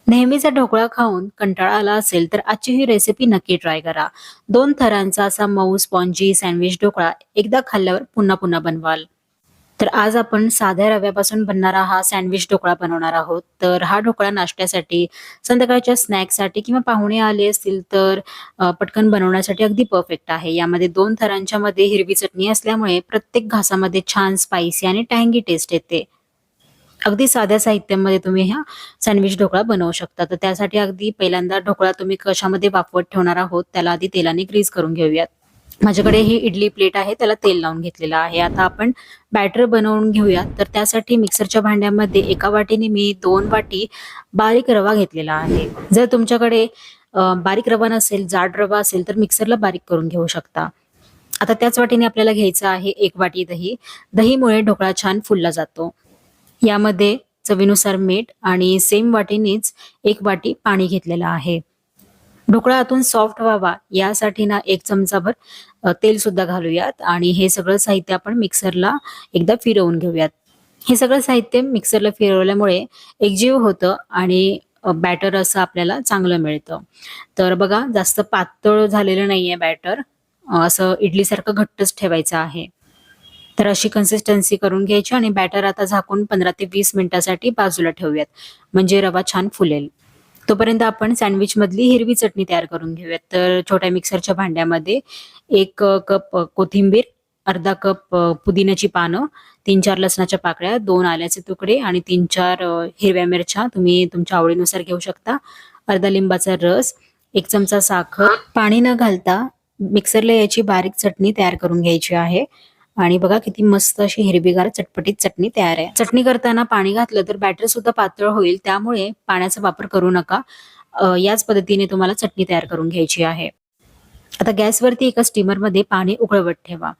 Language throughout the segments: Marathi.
नेहमीचा ढोकळा खाऊन कंटाळा आला असेल तर आजची ही रेसिपी नक्की ट्राय करा. 2 थरांचा असा मऊ स्पॉन्जी सँडविच ढोकळा एकदा खाल्ल्यावर पुन्हा पुन्हा बनवाल. तर आज आपण साध्या रव्यापासून बनणारा हा सँडविच ढोकळा बनवणार आहोत. तर हा ढोकळा नाश्त्यासाठी, संध्याकाळच्या स्नॅक्ससाठी किंवा पाहुणे आले असतील तर पटकन बनवण्यासाठी अगदी परफेक्ट आहे. यामध्ये 2 थरांच्या मध्ये हिरवी चटणी असल्यामुळे प्रत्येक घासामध्ये छान स्पायसी आणि टँगी टेस्ट येते. अगदी साध्या साहित्यामध्ये तुम्ही हा सँडविच ढोकळा बनवू शकता. तर त्यासाठी अगदी पहिल्यांदा ढोकळा तुम्ही कशामध्ये वाफवत ठेवणार आहोत, त्याला आधी तेलाने ग्रीस करून घेऊयात. माझ्याकडे ही इडली प्लेट आहे, त्याला तेल लावून घेतलेलं आहे. आता आपण बॅटर बनवून घेऊयात. तर त्यासाठी मिक्सरच्या भांड्यामध्ये एका वाटीने मी 2 वाटी बारीक रवा घेतलेला आहे. जर तुमच्याकडे बारीक रवा नसेल, जाड रवा असेल तर मिक्सरला बारीक करून घेऊ शकता. आता त्याच वाटीने आपल्याला घ्यायचं आहे 1 वाटी दही. दहीमुळे ढोकळा छान फुलला जातो. यामध्ये चवीनुसार मीठ आणि सेम वाटीनेच 1 वाटी पाणी घेतलेलं आहे. ढोकळा आतून सॉफ्ट व्हावा यासाठी ना 1 चमचाभर तेल सुद्धा घालूयात आणि हे सगळं साहित्य आपण मिक्सरला एकदा फिरवून घेऊयात. हे सगळं साहित्य मिक्सरला फिरवल्यामुळे एकजीव होतं आणि बॅटर असं आपल्याला चांगलं मिळतं. तर बघा जास्त पातळ झालेलं नाहीये बॅटर. असं इडलीसारखं घट्टच ठेवायचं आहे. तर अशी कन्सिस्टन्सी करून घ्यायची आणि बॅटर आता झाकून 15 ते 20 मिनिटासाठी बाजूला ठेवूयात. म्हणजे रवा छान फुलेल. तोपर्यंत आपण सँडविच मधली हिरवी चटणी तयार करून घेऊयात. तर छोट्या मिक्सरच्या भांड्यामध्ये 1 कप कोथिंबीर, अर्धा कप पुदिन्याची पानं, 3-4 लसणाच्या पाकळ्या, 2 आल्याचे तुकडे आणि 3-4 हिरव्या मिरच्या तुम्ही तुमच्या आवडीनुसार घेऊ शकता. अर्धा लिंबाचा रस, 1 चमचा साखर, पाणी न घालता मिक्सरला याची बारीक चटणी तयार करून घ्यायची आहे. आणि बघा किती मस्त अशी हिरवीगार चटपटीत चटणी तयार आहे. चटणी करताना पाणी घातलं तर बॅटर सुद्धा पातळ होईल, त्यामुळे पाण्याचा वापर करू नका. याच पद्धतीने तुम्हाला चटणी तयार करून घ्यायची आहे. आता गॅसवरती एका स्टीमरमध्ये पाणी उकळवत ठेवा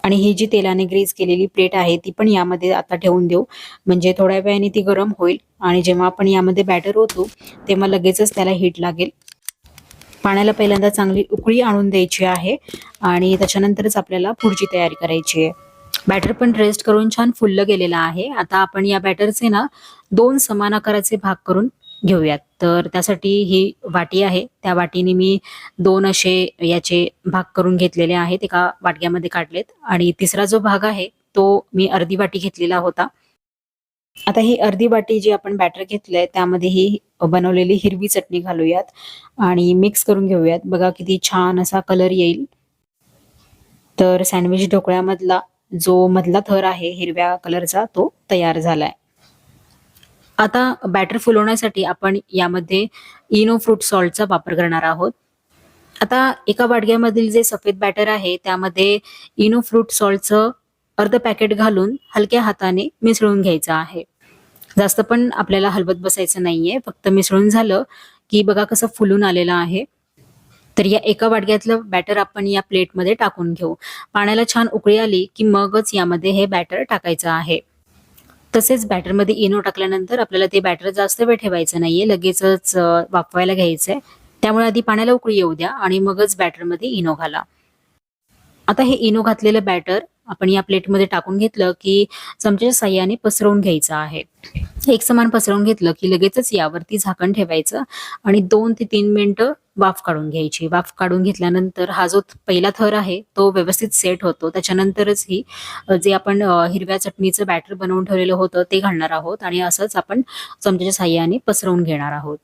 आणि ही जी तेलाने ग्रीस केलेली प्लेट आहे ती पण यामध्ये आता ठेवून देऊ. म्हणजे थोड्या वेळाने ती गरम होईल आणि जेव्हा आपण यामध्ये बॅटर ओतू तेव्हा लगेचच त्याला हीट लागेल. पाण्याला पहिल्यांदा चांगली उकळी आणून द्यायची आहे आणि त्याच्यानंतरच आपल्याला पुढची तयारी करायची आहे. बॅटर पण रेस्ट करून छान फुललं गेलेलं आहे. आता आपण या बॅटरचे ना 2 समान आकाराचे भाग करून घेऊयात. तर त्यासाठी ही वाटी आहे. त्या वाटीने मी 2 असे याचे भाग करून घेतलेले आहेत. एका वाटक्यामध्ये काढलेत आणि तिसरा जो भाग आहे तो मी अर्धी वाटी घेतलेला होता. आता ही अर्धी वाटी जी आपण बॅटर घेतलंय त्यामध्ये ही बनवलेली हिरवी चटणी घालूयात आणि मिक्स करून घेऊयात. बघा किती छान असा कलर येईल. तर सँडविच ढोकळ्यामधला जो मधला थर आहे हिरव्या कलरचा तो तयार झालाय. आता बॅटर फुलवण्यासाठी आपण यामध्ये इनो फ्रूट सॉल्टचा वापर करणार आहोत. आता एका वाडग्यामधील जे सफेद बॅटर आहे त्यामध्ये इनो फ्रूट सॉल्टचं अर्ध पॅकेट घालून हलक्या हाताने मिसळून घ्यायचं आहे. जास्त पण आपल्याला हलवत बसायचं नाहीये. फक्त मिसळून झालं की बघा कसं फुलून आलेलं आहे. तर या एका वाडग्यातलं बॅटर आपण या प्लेटमध्ये टाकून घेऊ. पाण्याला छान उकळी आली की मगच यामध्ये हे बॅटर टाकायचं आहे. तसेच बॅटरमध्ये इनो टाकल्यानंतर आपल्याला ते बॅटर जास्त वेळ ठेवायचं नाहीये. लगेचच वाफवायला घ्यायचंय. त्यामुळे आधी पाण्याला उकळी येऊ द्या आणि मगच बॅटरमध्ये इनो घाला. आता हे इनो घातलेलं बॅटर आपण या प्लेटमध्ये टाकून घेतलं की चमच्याच्या साहाय्याने पसरवून घ्यायचं आहे. एकसमान पसरवून घेतलं की लगेचच यावरती झाकण ठेवायचं आणि 2 ते 3 मिनिटं वाफ काढून घ्यायची. वाफ काढून घेतल्यानंतर हा जो पहिला थर आहे तो व्यवस्थित सेट होतो. त्याच्यानंतरच ही जे आपण हिरव्या चटणीचं बॅटर बनवून ठेवलेलं होतं ते घालणार आहोत आणि असंच आपण चमच्याच्या साहाय्याने पसरवून घेणार आहोत.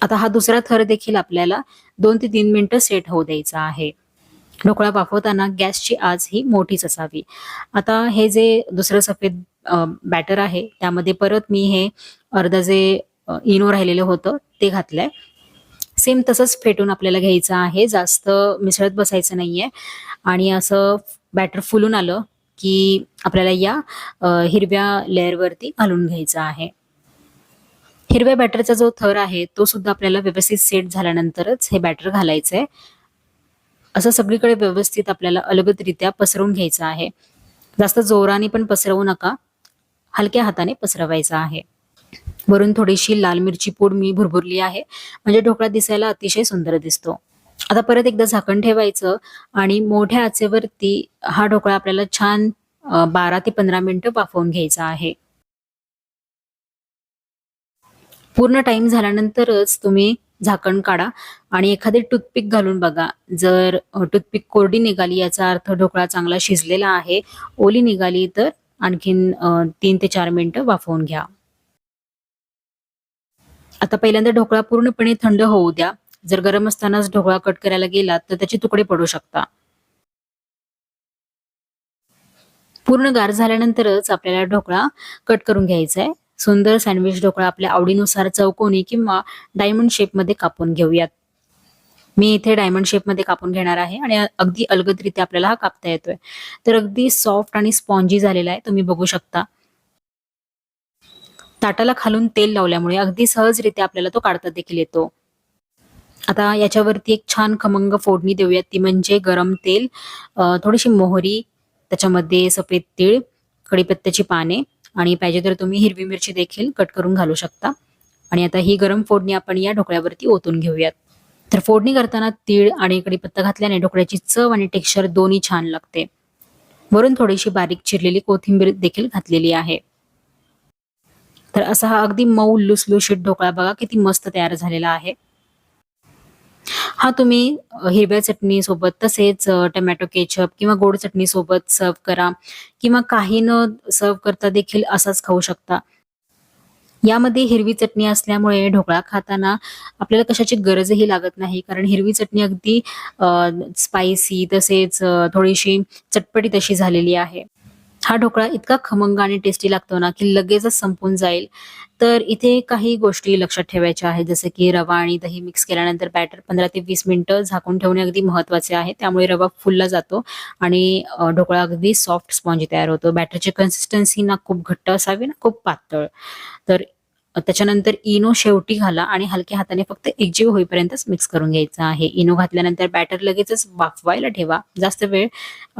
आता हा दुसरा थर देखील आपल्याला 2 ते 3 मिनिटं सेट होऊ द्यायचा आहे. ढोकळा वाफवताना गॅसची आच ही मोठीच असावी. आता हे जे दुसरं सफेद बॅटर आहे त्यामध्ये परत मी हे अर्ध जे इनो राहिलेलं होतं ते घातलंय. सेम तसंच फेटून आपल्याला घ्यायचं आहे. जास्त मिसळत बसायचं नाहीये आणि असं बॅटर फुलून आलं की आपल्याला या हिरव्या लेयरवरती घालून घ्यायचं आहे. हिरव्या बॅटरचा जो थर आहे तो सुद्धा आपल्याला व्यवस्थित सेट झाल्यानंतरच हे बॅटर घालायचंय. असं सगळीकडे व्यवस्थित आपल्याला अलगदरित्या पसरवून घ्यायचं आहे. जास्त जोराने पण पसरवू नका. हलक्या हाताने पसरवायचं आहे. वरून थोडीशी लाल मिरची पूड मी भुरभुरली आहे. म्हणजे ढोकळा दिसायला अतिशय सुंदर दिसतो. आता परत एकदा झाकण ठेवायचं आणि मोठ्या आचेवरती हा ढोकळा आपल्याला छान 12 ते 15 मिनिटं वाफवून घ्यायचा आहे. पूर्ण टाईम झाल्यानंतरच तुम्ही झाकण काढा आणि एखादी टूथपिक घालून बघा. जर टूथपिक कोरडी निघाली याचा अर्थ ढोकळा चांगला शिजलेला आहे. ओली निघाली तर आणखीन 3 ते 4 मिनिटं वाफवून घ्या. आता पहिल्यांदा ढोकळा पूर्णपणे थंड होऊ द्या. जर गरम असतानाच ढोकळा कट करायला गेलात तर त्याचे तुकडे पडू शकतात. पूर्ण गार झाल्यानंतरच आपल्याला ढोकळा कट करून घ्यायचा आहे. सुंदर सँडविच ढोकळा आपल्या आवडीनुसार चौकोनी किंवा डायमंड शेपमध्ये कापून घेऊयात. मी इथे डायमंड शेपमध्ये कापून घेणार आहे आणि अगदी अलगदरीत्या आपल्याला हा कापता येतोय. तर अगदी सॉफ्ट आणि स्पॉन्जी झालेला आहे. तुम्ही बघू शकता. ताटाला खालून तेल लावल्यामुळे अगदी सहजरित्या आपल्याला तो काढता देखील येतो. आता याच्यावरती एक छान खमंग फोडणी देऊयात. ती म्हणजे गरम तेल, थोडीशी मोहरी, त्याच्यामध्ये सफेद तीळ, कढीपत्त्याची पाने आणि पाहिजे तर तुम्ही हिरवी मिरची देखील कट करून घालू शकता. आणि आता ही गरम फोडणी आपण या ढोकळ्यावरती ओतून घेऊयात. तर फोडणी करताना तीळ आणि कढीपत्ता घातल्याने ढोकळ्याची चव आणि टेक्स्चर दोन्ही छान लागते. वरून थोडीशी बारीक चिरलेली कोथिंबीर देखील घातलेली आहे. तर असा हा अगदी मऊ लुसलुशीत ढोकळा बघा किती मस्त तयार झालेला आहे. हा तुम्ही हिरव्या चटणीसोबत तसेच टोमॅटो केचप किंवा गोड चटणीसोबत सर्व्ह करा किंवा काही न सर्व्ह करता देखील असाच खाऊ शकता. यामध्ये हिरवी चटणी असल्यामुळे ढोकळा खाताना आपल्याला कशाची गरजही लागत नाही. कारण हिरवी चटणी अगदी स्पायसी तसेच थोडीशी चटपटीत अशी झालेली आहे. हा ढोकळा इतका खमंग आणि टेस्टी लागतो ना, की लगेचच संपून जाईल. तर इथे काही गोष्टी लक्षात ठेवायच्या आहेत, जसं की रवा आणि दही मिक्स केल्यानंतर बॅटर 15 ते 20 मिनिटं झाकून ठेवणे अगदी महत्त्वाचे आहे. त्यामुळे रवा फुलला जातो आणि ढोकळा अगदी सॉफ्ट स्पॉन्जी तयार होतो. बॅटरची कन्सिस्टन्सी ना खूप घट्ट असावी ना खूप पातळ. तर त्याच्यानंतर इनो शेवटी घाला आणि हलक्या हाताने फक्त एकजीव होईपर्यंतच मिक्स करून घ्यायचं आहे. इनो घातल्यानंतर बॅटर लगेचच वाफवायला ठेवा. जास्त वेळ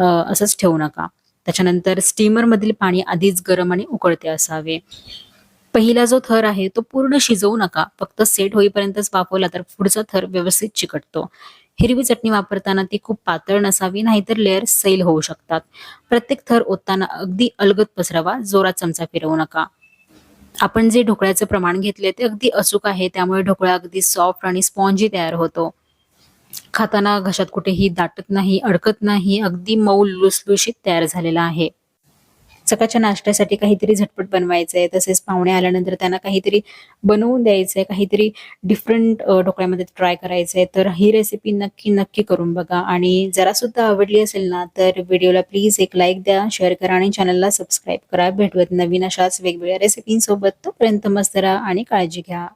असंच ठेवू नका. त्याच्यानंतर स्टीमरमधील पाणी आधीच गरम आणि उकळते असावे. पहिला जो थर आहे तो पूर्ण शिजवू नका. फक्त सेट होईपर्यंतच वाफवला तर पुढचा थर व्यवस्थित चिकटतो. हिरवी चटणी वापरताना ती खूप पातळ नसावी, नाहीतर लेयर सैल होऊ शकतात. प्रत्येक थर ओतताना अगदी अलगद पसरवा, जोरात चमचा फिरवू नका. आपण जे ढोकळ्याचं प्रमाण घेतले ते अगदी अचूक आहे. त्यामुळे ढोकळा अगदी सॉफ्ट आणि स्पॉन्जी तयार होतो. खाताना घशात कुठेही दाटत नाही, अडकत नाही. अगदी मऊ लुसलुशीत तयार झालेला आहे. सकाळच्या नाश्त्यासाठी काहीतरी झटपट बनवायचंय, तसेच पाहुणे आल्यानंतर त्यांना काहीतरी बनवून द्यायचंय, काहीतरी डिफरंट ढोकळ्यामध्ये ट्राय करायचंय, तर ही रेसिपी नक्की करून बघा. आणि जरा सुद्धा आवडली असेल ना, तर व्हिडिओला प्लीज एक लाईक द्या, शेअर करा आणि चॅनलला सबस्क्राईब करा. भेटूयात नवीन अशाच वेगवेगळ्या रेसिपींसोबत. तोपर्यंत मस्त राहा आणि काळजी घ्या.